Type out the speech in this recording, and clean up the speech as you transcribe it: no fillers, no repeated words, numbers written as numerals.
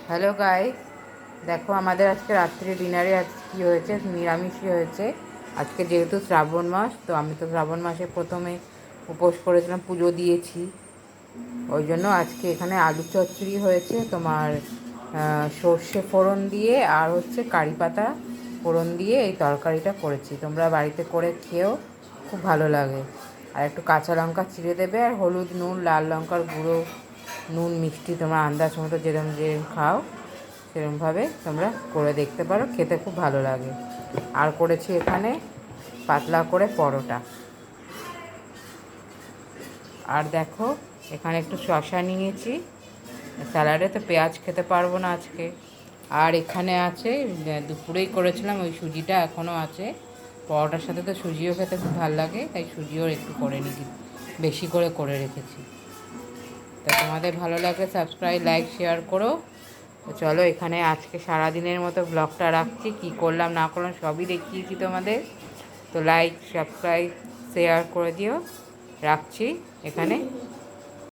Hello guys, দেখো আমাদের আজকে রাত্রে ডিনারে আজ কী হয়েছে, নিরামিষই হয়েছে। আজকে যেহেতু শ্রাবণ মাস, তো আমি তো শ্রাবণ মাসে প্রথমে উপোস করেছিলাম, পুজো দিয়েছি। ওই জন্য আজকে এখানে আলু চচ্চড়ি হয়েছে তোমার, সর্ষে ফোড়ন দিয়ে আর হচ্ছে কারি পাতা ফোড়ন দিয়ে এই তরকারিটা করেছি। তোমরা বাড়িতে করে খেয়েও, খুব ভালো লাগে। আর একটু কাঁচা লঙ্কা চিড়ে দেবে, আর হলুদ, নুন, লাল লঙ্কার গুঁড়ো, নুন, মিষ্টি তোমার আন্দাজ মতো যেরকম যেরকম খাও সেরকমভাবে তোমরা করে দেখতে পারো, খেতে খুব ভালো লাগে। আর করেছি এখানে পাতলা করে পরোটা। আর দেখো এখানে একটু শসা নিয়েছি, স্যালাডে তো পেঁয়াজ খেতে পারবো না আজকে। আর এখানে আছে, দুপুরেই করেছিলাম ওই সুজিটা এখনও আছে। পরোটার সাথে তো সুজিও খেতে খুব ভালো লাগে, তাই সুজিও একটু করে নিই, বেশি করে করে রেখেছি। তা তোমাদের ভালো লাগলে সাবস্ক্রাইব, লাইক, শেয়ার করো। তো চলো, এখানে আজকে সারাদিনের মতো ব্লগটা রাখছি। কি করলাম না করলাম সবই দেখিয়েছি তোমাদের। তো লাইক, সাবস্ক্রাইব, শেয়ার করে দিও। রাখছি এখানে।